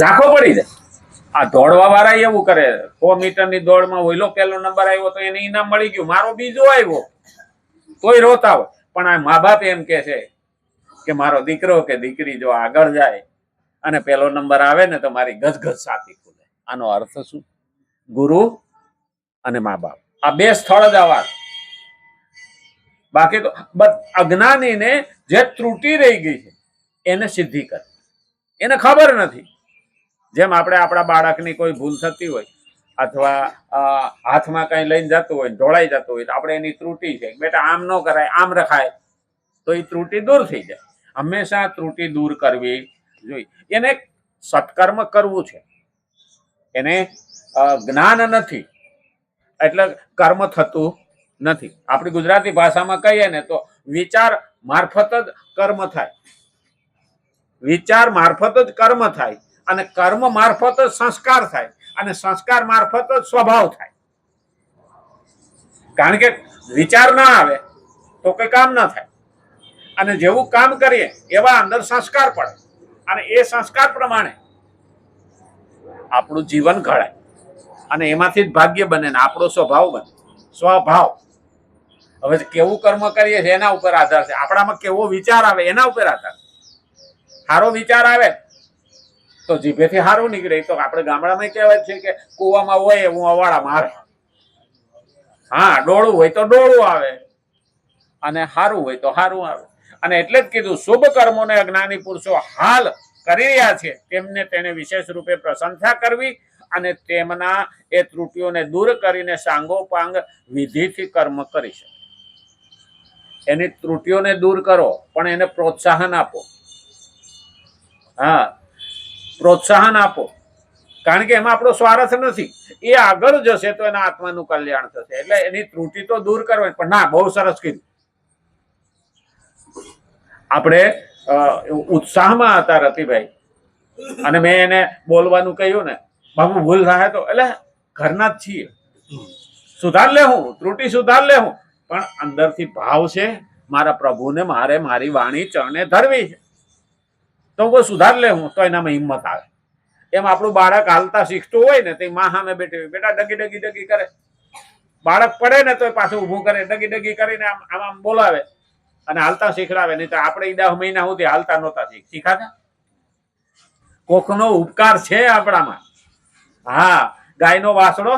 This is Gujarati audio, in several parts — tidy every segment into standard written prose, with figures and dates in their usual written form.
ઝાંખો પડી જાય. આ દોડવા વાળા એવું કરે, 100 મીટરની દોડમાં ઓઈલો પહેલો નંબર આવ્યો તો એને ઇનામ મળી ગયું, મારો બીજો આવ્યો તોય રોતા હોય. પણ આ મા બાપ એમ કે છે કે મારો દીકરો કે દીકરી જો આગળ જાય અને પહેલો નંબર આવે ને તો મારી ગજગજ છાતી ખુલે. આનો અર્થ શું? ગુરુ અને મા બાપ આ બે સ્થળ જ આવા. બાકી તો અજ્ઞાનીને જે ત્રુટી રહી ગઈ છે એને સિદ્ધિ કરે, એને ખબર નથી. જેમ આપણે આપણા બાળકની કોઈ ભૂલ થતી હોય અથવા હાથમાં કઈ લઈને જતું હોય, ઢોળાઈ જતું હોય, તો આપણે એની ત્રુટી છે, બેટા આમ ન કરાય, આમ રખાય, તો એ ત્રુટી દૂર થઈ જાય. હંમેશા ત્રુટી દૂર કરવી જોઈએ. એને સત્કર્મ કરવું છે, એને જ્ઞાન નથી એટલે કર્મ થતું નથી. આપણી ગુજરાતી ભાષામાં કહીએ ને તો વિચાર મારફત જ કર્મ થાય, વિચાર મારફત જ કર્મ થાય, અને કર્મ મારફત જ સંસ્કાર થાય, અને સંસ્કાર મારફત જ સ્વભાવ થાય. કારણ કે વિચાર ના આવે તો કઈ કામ ના થાય, અને જેવું કામ કરીએ એવા અંદર સંસ્કાર પડે, અને એ સંસ્કાર પ્રમાણે આપણું જીવન ઘડાય, અને એમાંથી જ ભાગ્ય બને ને આપણો સ્વભાવ બને. સ્વભાવ હવે કેવું કર્મ કરીએ છીએ એના ઉપર આધાર છે. આપણામાં કેવો વિચાર આવે એના ઉપર આધાર. સારો વિચાર આવે તો જીભેથી સારું નીકળે. તો આપણે ગામડામાં કહેવાય છે કે કુવામાં હોય એવું અવાડામાં આવે. હા, ડોળું હોય તો ડોળું આવે, અને સારું હોય તો સારું આવે. અને એટલે જ કીધું શુભ કર્મોને અજ્ઞાની પુરુષો હાલ કરી રહ્યા છે તેમને તેને વિશેષ રૂપે પ્રશંસા કરવી, અને તેમના એ ત્રુટિઓને દૂર કરીને સાંગોપાંગ વિધિથી કર્મ કરી શકે. એની ત્રુટિઓને દૂર કરો, પણ એને પ્રોત્સાહન આપો. હા, પ્રોત્સાહન આપો, કારણ કે એમાં આપણો સ્વાર્થ નથી. એ આગળ જશે તો એના આત્માનું કલ્યાણ થશે. એટલે એની ત્રુટિ તો દૂર કરવાની. પણ ના, બહુ સરસ કીધું. આપણે ઉત્સાહમાં હતા રતિભાઈ, અને મેં એને બોલવાનું કહ્યું ને, બાબુ ભૂલ થાય તો એટલે ઘરના જ છીએ, સુધાર લે હું, ત્રુટિ સુધાર લે હું, પણ અંદરથી ભાવ છે મારા પ્રભુને મારે મારી વાણી ચરણે ધરવી છે, તો હું સુધાર લે હું, તો એનામાં હિંમત આવે. એમ આપણું બાળક હાલતા શીખતું હોય ને, તે માં સામે બેઠી બેટા ડગી ડગી ડગી કરે, બાળક પડે ને તો પાછું ઊભું કરે, ડગી ડગી કરીને આમ આમ બોલાવે અને હાલતા શીખડાવે. નહીં તો આપણે 10 મહિના સુધી હાલતા નહોતા શીખાતા. કોકનો ઉપકાર છે આપણામાં. હા, ગાયનો વાસડો,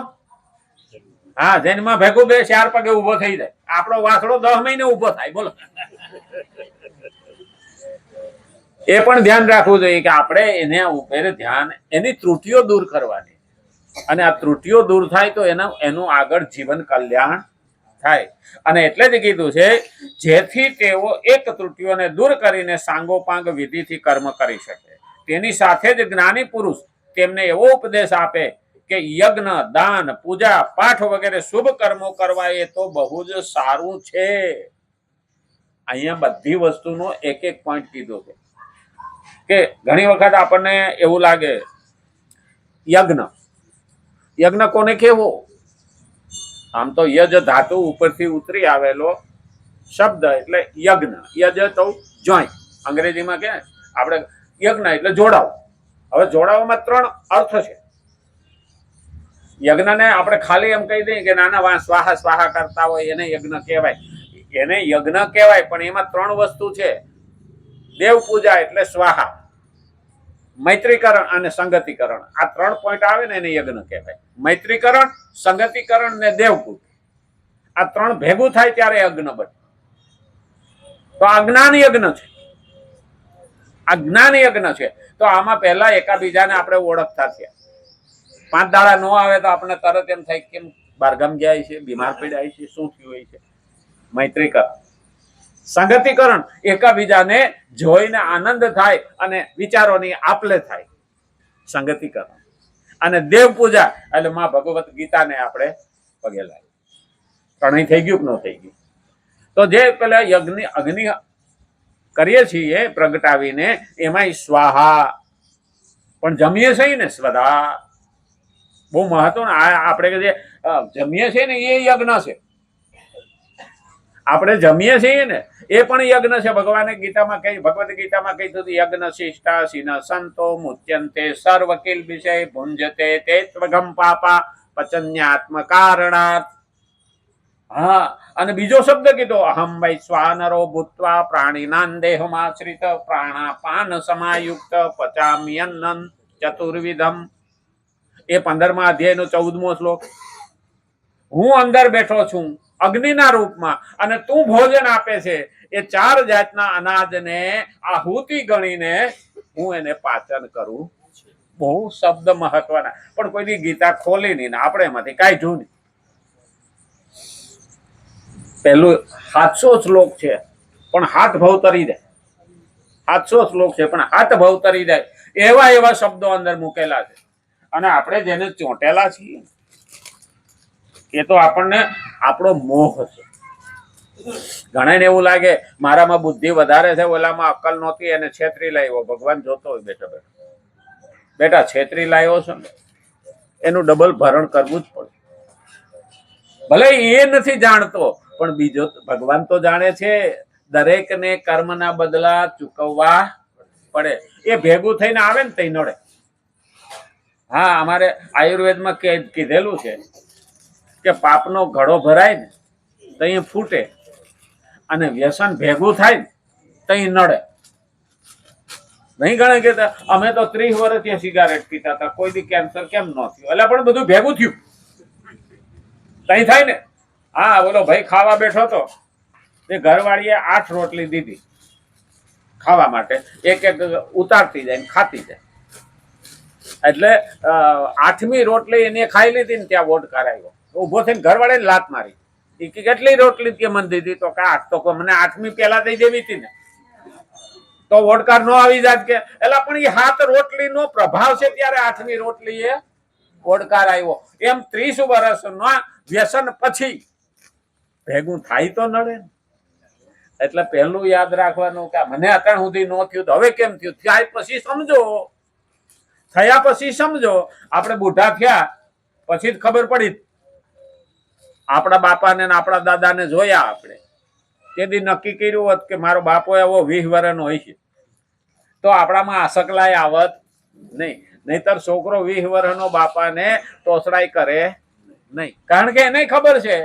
હા, જન્મમાં ભેગું બે 4 પગે ઉભો થઈ જાય. આપણો વાસડો 10 મહિને ઉભો થાય. બોલો, એ પણ ધ્યાન રાખવું જોઈએ કે આપણે એના ઉપર ધ્યાન, એની ત્રુટિઓ દૂર કરવાની, અને આ ત્રુટિઓ દૂર થાય તો એનું આગળ જીવન કલ્યાણ થાય. અને એટલે જ કીધું છે જેથી તેઓ એક ત્રુટિઓને દૂર કરીને સાંગોપાંગ વિધિથી કર્મ કરી શકે. તેની સાથે જ જ્ઞાની પુરુષ તેમને એવો ઉપદેશ આપે કે યજ્ઞ, દાન, પૂજા, પાઠ વગેરે શુભ કર્મો કરવા એ તો બહુ જ સારું છે. અહીંયા બધી વસ્તુનો એક એક પોઈન્ટ કીધો છે કે ઘણી વખત આપણને એવું લાગે યજ્ઞ, યજ્ઞ કોને કેવો? આમ તો યજ ધાતુ ઉપરથી ઉતરી આવેલો શબ્દ એટલે યજ્ઞ. યજ તો જોઈન્ટ, અંગ્રેજીમાં કે આપણે યજ્ઞ એટલે જોડાવ. હવે જોડાવામાં 3 અર્થ છે. યજ્ઞને આપણે ખાલી એમ કહી દઈએ કે નાના સ્વાહા સ્વાહા કરતા હોય એને યજ્ઞ કહેવાય. એને યજ્ઞ કહેવાય, પણ એમાં 3 વસ્તુ છે. દેવ પૂજા એટલે સ્વાહા, મૈત્રીકરણ અને સંગતિકરણ. આ 3 પોઈન્ટ આવે ને એને યજ્ઞ કહેવાય. મૈત્રીકરણ, સંગતિકરણ ને દેવ પૂજા, આ 3 ભેગું થાય ત્યારે યજ્ઞ બને. તો અજ્ઞાન યજ્ઞ છે, અજ્ઞાન યજ્ઞ છે. તો આમાં પહેલા એકાબીજાને આપણે ઓળખતા થયા. 5 દાડા ન આવે તો આપણે તરત એમ થાય કેમ બહારગામ જાય છે, બીમાર પડ્યા છે, શું થયું હોય છે. મૈત્રીકરણ. સંગતિકરણ, એકાબીજાને જોઈને આનંદ થાય અને વિચારોની આપલે થાય, સંગતિકરણ. અને દેવ પૂજા એટલે માં ભગવત ગીતાને આપણે પગે લાગીએ. ત્રણેય થઈ ગયું કે ન થઈ ગયું? તો જે પેલા યજ્ઞ અગ્નિ કરીએ છીએ પ્રગટાવીને, એમાં સ્વાહા પણ જમીએ છીએ ને, સ્વધા બહુ મહત્વનું. આપણે જે જમીએ છીએ ને એ યજ્ઞ છે. આપણે જમીએ છીએ ને એ પણ યજ્ઞ છે. ભગવાને ગીતામાં કહી, ભગવદ ગીતામાં કહ્યું યજ્ઞ શિષ્ટા સિન સંતો મુચ્યંતે સર્વ કિલ વિષય ભુંજતે તે ત્વગમ પાપા પચન્યાત્મ કારણાત. હા, અને બીજો શબ્દ કીધો અહમ વૈશ્વાનરો ભૂત્વા પ્રાણીનાં દેહમાશ્રિત પ્રાણાપાન સમાયુક્ત પચામ્યન્નં ચતુર્વિધમ. એ 15મા અધ્યાયનો 14મો શ્લોક. હું અંદર બેઠો છું અગ્નિના રૂપમાં અને તું ભોજન આપે છે. એ 4 જાતના અનાજને આહુતિ ગણીને હું એને પાચન કરું. બહુ શબ્દ મહત્વના, પણ કોઈની ગીતા ખોલી નહીં ને આપણે એમાંથી કાઢ્યું નહીં. પહેલું 700 શ્લોક છે પણ હાથ ભવ તરી જાય. 700 શ્લોક છે પણ હાથ ભવ તરી જાય એવા એવા શબ્દો અંદર મૂકેલા છે. અને આપણે જેને ચોંટેલા છીએ એ તો આપણને આપણો મોહ છે. ઘણાને એવું લાગે મારામાં બુદ્ધિ વધારે છે, ઓલામાં અક્કલ નહોતી એને છેતરી લાવ્યો. ભગવાન જોતો હોય બેઠા બેઠા છેતરી લાવ્યો છે ને એનું ડબલ ભરણ કરવું જ પડે. ભલે એ નથી જાણતો પણ બીજો ભગવાન તો જાણે છે. દરેકને કર્મના બદલા ચૂકવવા પડે. એ ભેગું થઈને આવે ને તઈ નડે. હા, અમારે આયુર્વેદમાં કીધેલું છે કે પાપનો ઘડો ભરાય ને તઈ ફૂટે અને વ્યસન ભેગું થાય ને તઈ નડે. નહીં ગણે કે અમે તો 30 વર્ષથી સિગારેટ પીતા હતા, કોઈ દી કેન્સર કેમ ન થયું? એટલે પણ બધું ભેગું થયું તઈ થાય ને. હા, બોલો ભાઈ ખાવા બેઠો તો તે ઘરવાળીએ 8 રોટલી દીધી ખાવા માટે, એક એક ઉતારતી જાય ને ખાતી જાય. એટલે 8મી રોટલી એને ખાઈ લીધી ને ત્યાં વોટ કરાવ્યો. ઉભો થઈને ઘરવાળે લાત મારી. એ કેટલી રોટલી તે મને દીધી? તો કે 8. તો મને 8મી પહેલા દઈ દેવી હતી ને તો વોટકાર નો આવી જાત કે. એટલે પણ એ 7 રોટલીનો પ્રભાવ છે ત્યારે 8મી રોટલી એ વોટકાર આવ્યો. એમ 30 વર્ષના વ્યસન પછી ભેગું થાય તો નડે. એટલે પહેલું યાદ રાખવાનું કે મને અત્યાર સુધી ન થયું તો હવે કેમ થયું? થયા પછી સમજો. થયા પછી સમજો. આપણે બુઢા થયા પછી જ ખબર પડી. આપણા બાપાને આપણા દાદાને જોયા આપણે તેથી નક્કી કર્યું હોત કે મારો બાપો એવો 20 વર્ષનો હોય છે તો આપણામાં આસકલાય આવત નહીં. નહીતર છોકરો 20 વર્ષનો બાપાને ટોસડાઈ કરે નહીં. કારણ કે એને ખબર છે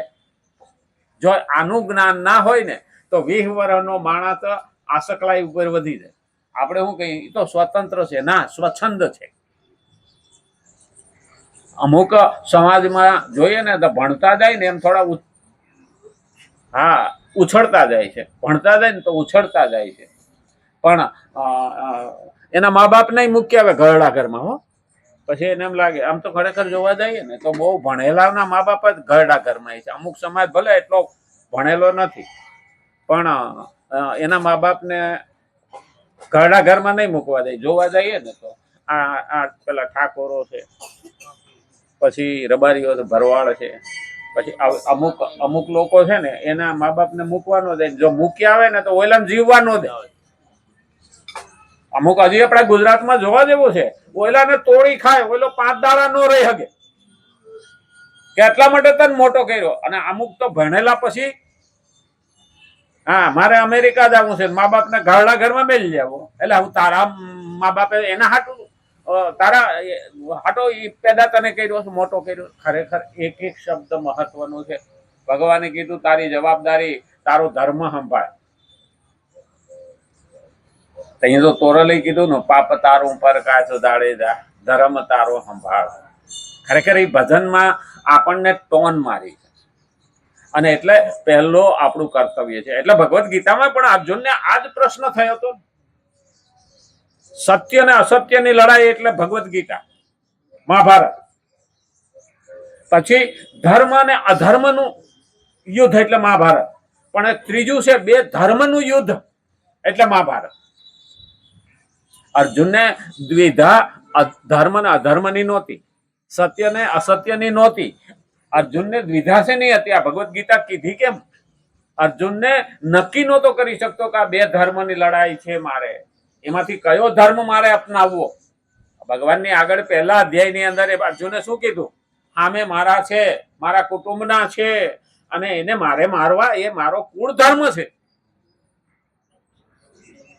જો આનું જ્ઞાન ના હોય ને તો 20 વર્ષનો માણસ આસકલાઈ ઉપર વધી જાય. આપણે શું કહીએ તો સ્વતંત્ર છે? ના, સ્વચ્છંદ છે. અમુક સમાજમાં જોઈએ ને તો ભણતા જાય ને એમ થોડા ઉછળતા જાય છે. ભણતા જાય ને તો ઉછળતા જાય છે. પણ એના મા બાપ નહીં મૂક્યા આવે ઘરડા ઘરમાં. હો, પછી એને એમ લાગે આમ તો ખરેખર જોવા જઈએ ને તો બહુ ભણેલાના મા બાપ જ ઘરડા ઘરમાં છે. અમુક સમાજ ભલે એટલો ભણેલો નથી પણ એના મા બાપને ઘરડા ઘરમાં નહીં મૂકવા દે. જોવા જઈએ ને તો આ પેલા ઠાકોરો છે, પછી રબારીઓ ભરવાડ છે, પછી અમુક લોકો છે ને એના મા બાપને મૂકવાનો દે. જો મૂકી આવે ને તો ઓલાને જીવવાનો દે. અમુક હજી આપણા ગુજરાતમાં જોવા જેવું છે. ઓલાને તોડી ખાય, ઓલો 5 દાડા નો રહી શકે કે એટલા માટે તને મોટો કર્યો. અને અમુક તો ભણેલા પછી હા મારે અમેરિકા જવું છે, મા બાપને ઘરડા ઘરમાં મેલી જાવ. એટલે હું તારા મા બાપે એના હાટું તારા હાટો પેદા તને કર્યો, મોટો કર્યો. ખરેખર એક એક શબ્દ મહત્વનો છે. ભગવાને કીધું તારી જવાબદારી તારો ધર્મ સંભાળ. અહીંયા તો તોરલે કીધું ને પાપ તારું પર કાચ દાડે જા, ધર્મ તારો સંભાળ. ખરેખર એ ભજનમાં આપણને ટોન મારી છે. અને એટલે પહેલો આપણું કર્તવ્ય છે. એટલે ભગવદ ગીતામાં પણ અર્જુનને આ જ પ્રશ્ન થયો હતો. સત્ય અને અસત્યની લડાઈ એટલે ભગવદ ગીતા, મહાભારત. પછી ધર્મ અને અધર્મનું યુદ્ધ એટલે મહાભારત. પણ ત્રીજું છે 2 ધર્મનું યુદ્ધ એટલે મહાભારત. અર્જુનને દ્વિધા ધર્મ અને અધર્મની નહોતી, સત્ય ને અસત્યની નહોતી. અર્જુનને દ્વિધા છે નહીં હતી. આ ભગવદ ગીતા કીધી કેમ? અર્જુનને નક્કી નહોતો કરી શકતો કે આ 2 ધર્મની લડાઈ છે મારે, એમાંથી કયો ધર્મ મારે અપનાવવો. ભગવાનની આગળ પહેલા અધ્યાયની અંદર અર્જુને શું કીધું? આમે મારા છે, મારા કુટુંબના છે, અને એને મારે મારવા એ મારો કુળ ધર્મ છે.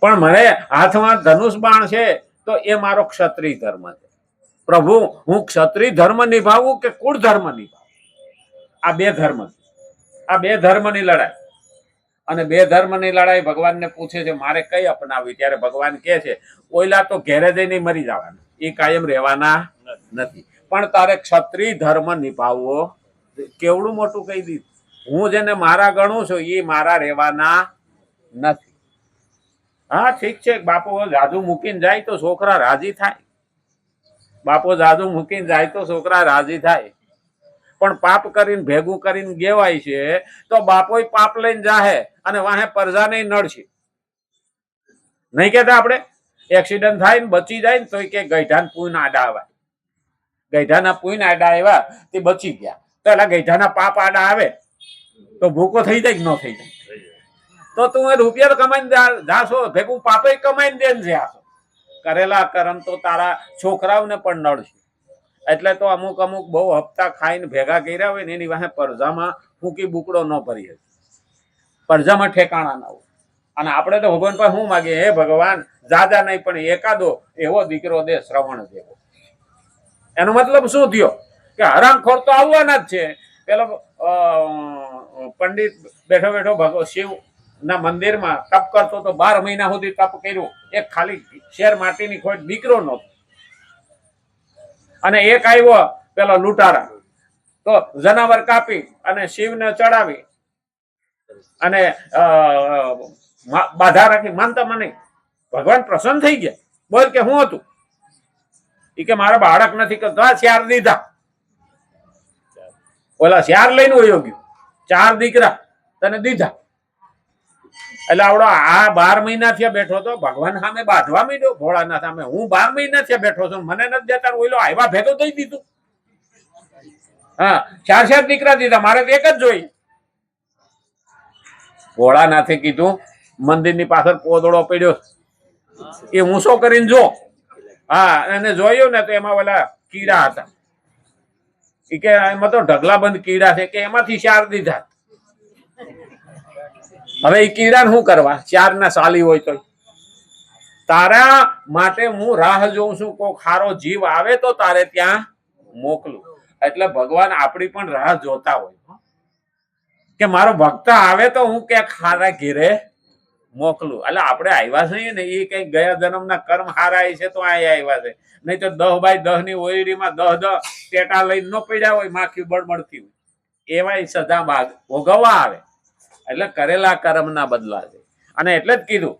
પણ મને હાથમાં ધનુષ બાણ છે તો એ મારો ક્ષત્રિય ધર્મ છે. પ્રભુ, હું ક્ષત્રિય ધર્મ નિભાવું કે કુળ ધર્મ નિભાવું? આ બે ધર્મ, આ બે ધર્મની લડાઈ. અને બે ધર્મની લડાઈ ભગવાનને પૂછે છે મારે કઈ અપનાવી? ત્યારે ભગવાન કહે છે ઓઈલા તો ઘેરે જઈને મરી જવાના, એ કાયમ રહેવાના નથી, પણ તારે ક્ષત્રિય ધર્મ નિભાવવો. કેવડું મોટું કહી દીધું. હું જેને મારા ગણું છું એ મારા રહેવાના નથી. હા ઠીક છે, બાપુ જાદુ મૂકીને જાય તો છોકરા રાજી થાય. બાપુ જાદુ મૂકીને જાય તો છોકરા રાજી થાય. પણ પાપ કરીને ભેગું કરીને ગેવાય છે તો બાપો પાપ લઈને જાહે અને વાહે પરજાને નડશે. નહીં કેતા આપણે એક્સિડન્ટ થાય ને બચી જાય ને તો કે ગઈઢાને પૂન આડા આવ્યા, ગઈઢાના પૂન આડા આવ્યા તે બચી ગયા. તો એટલે ગઈઢાના પાપ આડા આવે તો ભૂકો થઈ જાય કે ન થઈ જાય? તો તું રૂપિયા કમાઈને જાશો, ભેગું પાપે કમાઈને દે ને જાશો. કરેલા કર્મ તો તારા છોકરાઓને પણ નડશે. એટલે તો અમુક અમુક બહુ હપ્તા ખાઈને ભેગા કર્યા હોય ને એની વાહે પરજામાં ફૂંકી બુકડો ન ભરી, પરજામાં ઠેકાણા ના હોય. અને આપણે તો ભગવાન પાસે શું માગીએ? હે ભગવાન, જાજા નહીં પણ એકાદો એવો દીકરો દે શ્રવણ જેવો. એનો મતલબ શું થયો? કે હરામખોર તો આવવાના જ છે. પેલો પંડિત બેઠો બેઠો શિવ ના મંદિરમાં તપ કરતો તો 12 મહિના સુધી તપ કર્યું. એક ખાલી શેર માટીની ખોટ દીકરો નહોતો. અને એક આવ્યો પેલો લૂંટારા, તો જનાવર કાપી અને શિવને ચડાવી અને બાધા રાખી. માનતા મને ભગવાન પ્રસન્ન થઈ ગયા. બોલ કે શું હતું? એ કે મારા બાળક નથી કરતો, ચાર દીધા. ઓલા ચાર લઈને વયો ગયો, 4 દીકરા તને દીધા. એટલે આવડો આ 12 મહિના થયા બેઠો તો ભગવાન સામે બાંધવા માંડ્યો. ભોળાના સામે હું 12 મહિના થયા બેઠો છું, મને નથી દેતા. ઓઈલો આવ્યા ભેગો દઈ દીધું. હા, 4 દીકરા દીધા, મારે તો એક જ જોઈ. ભોળાનાથે કીધું મંદિરની પાછળ પોદળો પડ્યો એ ઊંચો કરીને જો. હા, એને જોયું ને તો એમાં ઓલા કીડા હતા. એ કે એમાં તો ઢગલાબંધ કીડા છે, કે એમાંથી 4 દીધા. હવે એ કીડા શું કરવા? 4 ના સાલી હોય તો તારા માટે હું રાહ જોઉં છું. કોઈ ખારો જીવ આવે તો તારે ત્યાં મોકલું. એટલે ભગવાન આપણી પણ રાહ જોતા હોય કે મારો ભક્ત આવે તો હું કે ખારા ઘેરે મોકલું. એટલે આપણે આવ્યા છીએ ને એ કઈ ગયા જન્મના કર્મ હારા છે તો અહીંયા આવ્યા છે. નહીં તો 10 બાય 10 ની ઓયડીમાં 10 ટેટા લઈને ન પડ્યા હોય, માખી બળબડતી હોય, એવા સદા ભાગ ભોગવવા આવે. એટલે કરેલા કર્મના બદલા છે. અને એટલે જ કીધું